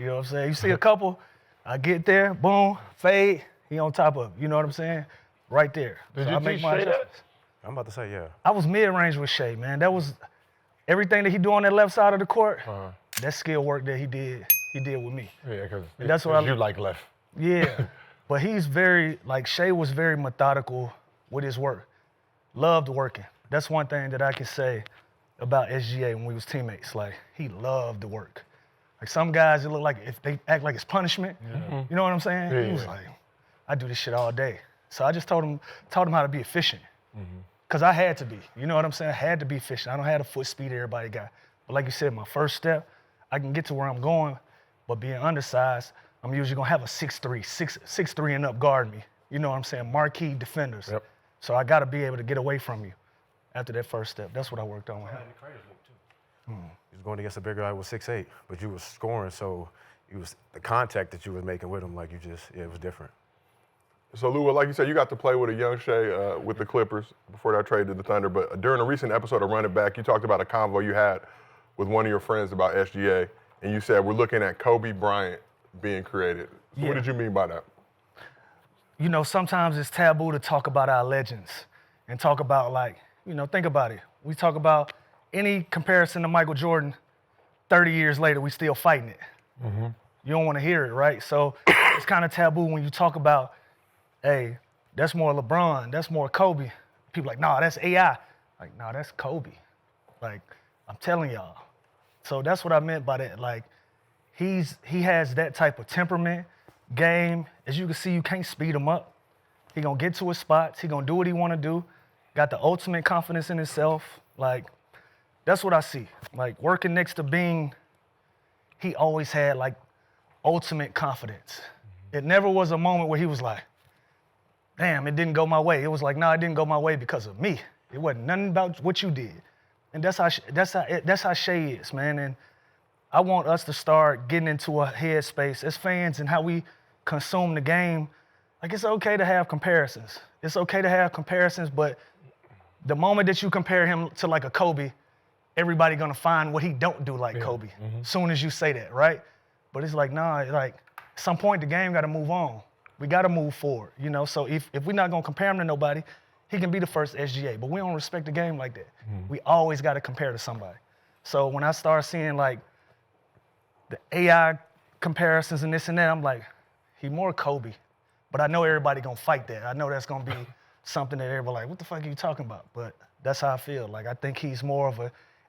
You know what I'm saying? You see a couple, I get there, boom, fade, he on top of it. You know what I'm saying? Right there. Did So you I make teach my Shai that? adjustments. I'm about to say, yeah. I was mid-range with Shai, man. That was everything that he do on that left side of the court. That skill work that he did with me. Yeah, because that's what you like left. Yeah, but he's very, like Shai was very methodical with his work. Loved working. That's one thing that I can say about SGA when we was teammates. Like, he loved the work. Like, some guys, it look like if they act like it's punishment, you know what I'm saying? Yeah, He was like, I do this shit all day. So I just taught him how to be efficient. Because I had to be, you know what I'm saying? I had to be efficient. I don't have the foot speed everybody got. But like you said, my first step, I can get to where I'm going, but being undersized, I'm usually gonna have a 6'3", 6'3" and up guard me. You know what I'm saying? Marquee defenders. Yep. So I gotta be able to get away from you after that first step. That's what I worked on with him. You was going against a bigger guy with 6'8", but you was scoring, so the contact that you was making with him, like it was different. So, Lou, like you said, you got to play with a young Shai with the Clippers before that trade to the Thunder. But during a recent episode of Run It Back, you talked about a convo you had with one of your friends about SGA, and you said, we're looking at Kobe Bryant being created. So What did you mean by that? You know, sometimes it's taboo to talk about our legends and talk about, like, you know, think about it. We talk about any comparison to Michael Jordan, 30 years later, we still fighting it. You don't want to hear it, right? So it's kind of taboo when you talk about, hey, that's more LeBron, that's more Kobe. People like, nah, that's AI. Like, nah, that's Kobe. Like, I'm telling y'all. So that's what I meant by that. Like, he has that type of temperament, game. As you can see, you can't speed him up. He gonna get to his spots. He gonna do what he wanna do. Got the ultimate confidence in himself. Like, that's what I see. Like, working next to Bing, he always had, like, ultimate confidence. It never was a moment where he was like, damn, it didn't go my way. It was like, nah, it didn't go my way because of me. It wasn't nothing about what you did. And that's how Shai is, man. And I want us to start getting into a headspace as fans and how we consume the game. Like, it's okay to have comparisons. It's okay to have comparisons, but the moment that you compare him to like a Kobe, everybody gonna find what he don't do like Kobe. Soon as you say that, right? But it's like, nah, like, at some point the game gotta move on. We gotta move forward, you know? So if we're not gonna compare him to nobody, he can be the first SGA, but we don't respect the game like that. We always gotta compare to somebody. So when I start seeing like the AI comparisons and this and that, I'm like, he more Kobe. But I know everybody gonna fight that. I know that's gonna be something that everybody like, what the fuck are you talking about? But that's how I feel. Like, I think he's more of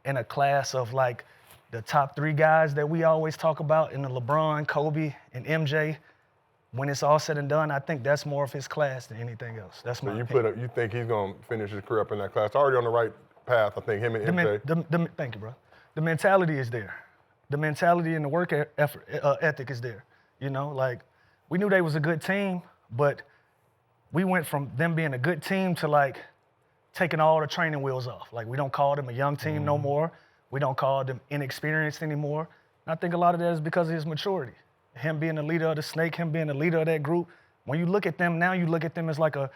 in a class of like the top 3 guys that we always talk about in the LeBron, Kobe, and MJ. When it's all said and done, I think that's more of his class than anything else. That's my opinion. You think he's going to finish his career up in that class? Already on the right path, I think, him and MJ. Thank you, bro. The mentality is there. The mentality and the work ethic is there. You know, like, we knew they was a good team, but we went from them being a good team to, like, taking all the training wheels off. Like, we don't call them a young team no more. We don't call them inexperienced anymore. And I think a lot of that is because of his maturity. Him being the leader of the Snake, him being the leader of that group. When you look at them now, you look at them as like a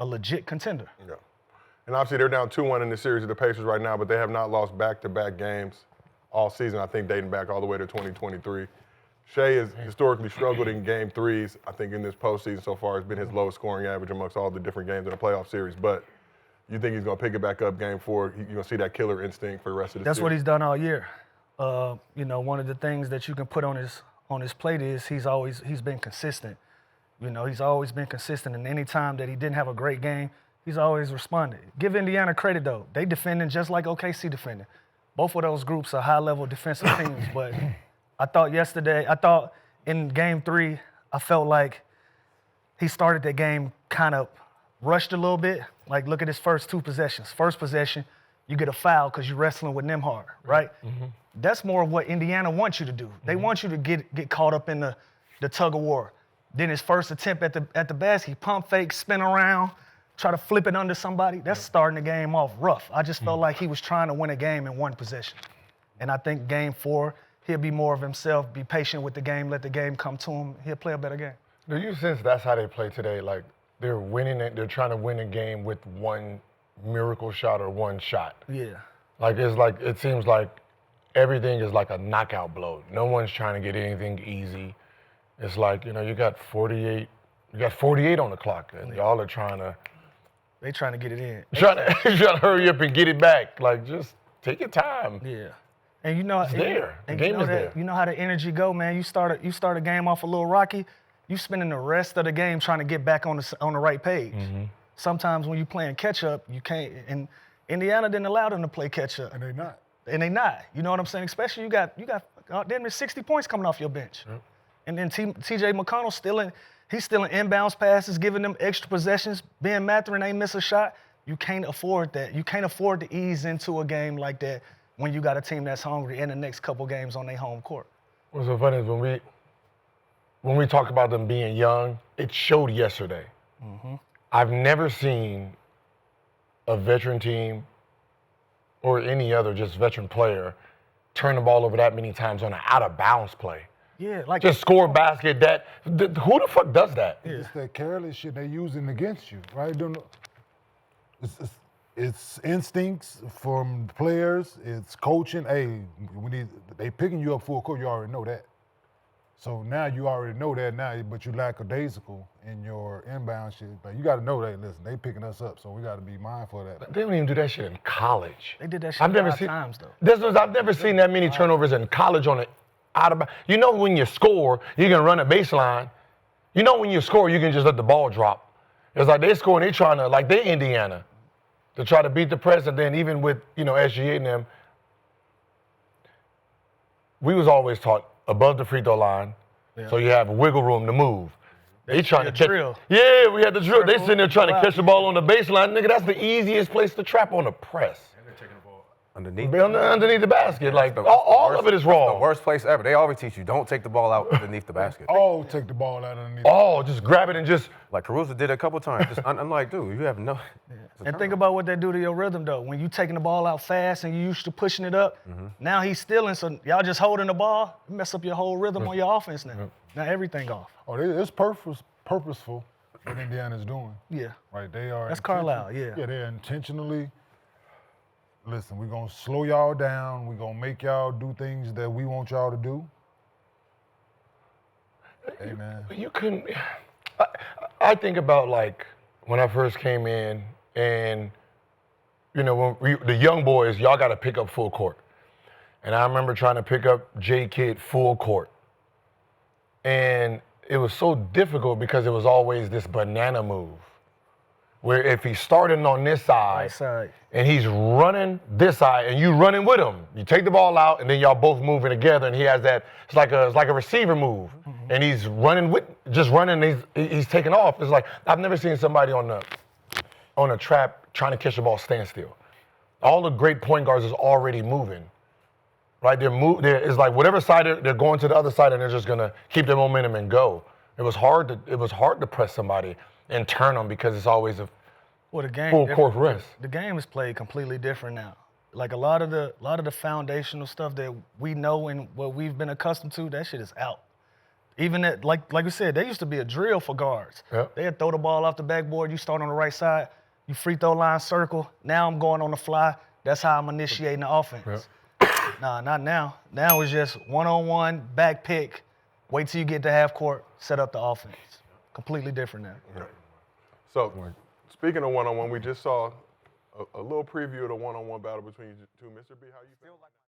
legit contender. Yeah. And obviously they're down 2-1 in the series of the Pacers right now, but they have not lost back-to-back games all season, I think dating back all the way to 2023. Shai has historically struggled in game threes. I think in this postseason so far, it's been his lowest scoring average amongst all the different games in the playoff series. But you think he's going to pick it back up game 4? You're going to see that killer instinct for the rest of the series? That's what he's done all year. You know, one of the things that you can put on his plate is he's been consistent. You know, he's always been consistent, and any time that he didn't have a great game, he's always responded. Give Indiana credit, though. They defending just like OKC defended. Both of those groups are high-level defensive teams, but I thought in game 3, I felt like he started that game kind of rushed a little bit. Like, look at his first 2 possessions. First possession, you get a foul because you're wrestling with Nembhard, right? That's more of what Indiana wants you to do. They want you to get caught up in the tug of war. Then his first attempt at the basket, he pump fake, spin around, try to flip it under somebody. That's starting the game off rough. I just felt like he was trying to win a game in one possession. And I think game 4, he'll be more of himself, be patient with the game, let the game come to him. He'll play a better game. Do you sense that's how they play today? Like, they're winning it, they're trying to win a game with one miracle shot or one shot. Yeah. Like, it seems like everything is like a knockout blow. No one's trying to get anything easy. It's like, you got 48 on the clock, and y'all are They trying to get it in. trying to hurry up and get it back. Like, just take your time. Yeah. And you know, It's there. The and game you know is that, there. You know how the energy go, man. You start a game off a little rocky, you spending the rest of the game trying to get back on the right page. Mm-hmm. Sometimes when you playing catch up, you can't. And Indiana didn't allow them to play catch up. And they not. And they not. You know what I'm saying? Especially you got damn near 60 points coming off your bench. Yep. And then T.J. McConnell he's stealing inbounds passes, giving them extra possessions. Ben Mathurin ain't miss a shot. You can't afford that. You can't afford to ease into a game like that when you got a team that's hungry in the next couple games on their home court. What's so funny is when we talk about them being young, it showed yesterday. Mm-hmm. I've never seen a veteran team or any other just veteran player turn the ball over that many times on an out-of-bounds play. Yeah, like Just score a basket. Who the fuck does that? It's that careless shit they using against you, right? It's instincts from players. It's coaching. Hey, they picking you up full court. You already know that. So now you already know that now, but you lackadaisical in your inbound shit. But you got to know that. Listen, they picking us up, so we got to be mindful of that. They don't even do that shit in college. They did that shit I've never 5 seen times though. I've never seen that many turnovers in college on it. You know when you score, you can run a baseline. You know when you score, you can just let the ball drop. It's like they score and they trying to, like they Indiana, to try to beat the press. And then even with, SGA and them, we was always taught above the free throw line, so you have wiggle room to move. They trying to catch. Drill. Yeah, we had the drill. They sitting there trying to catch the ball on the baseline. Nigga, that's the easiest place to trap on the press. Underneath. Underneath the basket. Like, all of it is wrong. The worst place ever. They always teach you, don't take the ball out underneath the basket. Oh, take the ball out underneath. Oh, just grab it and just. Like Caruso did it a couple times. I'm like, dude, you have no. And think about what that do to your rhythm though. When you taking the ball out fast and you used to pushing it up, now he's stealing. So y'all just holding the ball, you mess up your whole rhythm on your offense now. Now everything off. Oh, it's purposeful what Indiana's doing. Yeah. Right, they are. That's Carlisle, yeah. Yeah, they're intentionally. Listen, we're gonna slow y'all down. We're gonna make y'all do things that we want y'all to do. Hey, man. You couldn't. I think about like when I first came in, and when the young boys, y'all got to pick up full court. And I remember trying to pick up J Kidd full court, and it was so difficult because it was always this banana move, where if he's starting on this side, Right side. and he's running this side, and you running with him, you take the ball out, and then y'all both moving together, and he has that. It's like a receiver move, and he's running he's taking off. It's like I've never seen somebody on a trap trying to catch the ball stand still. All the great point guards is already moving, right? It's like whatever side they're going to the other side, and they're just gonna keep their momentum and go. It was hard to press somebody and turn them because it's always a Well, the game full court rest. The game is played completely different now. Like a lot of the foundational stuff that we know and what we've been accustomed to, that shit is out. Even that, like we said, there used to be a drill for guards. Yep. They'd throw the ball off the backboard, you start on the right side, you free throw line circle. Now I'm going on the fly. That's how I'm initiating the offense. Yep. Nah, not now. Now it's just one-on-one, back pick, wait till you get to half court, set up the offense. Completely different now. So, speaking of one-on-one, we just saw a little preview of the one-on-one battle between you two. Mr. B, how you feel?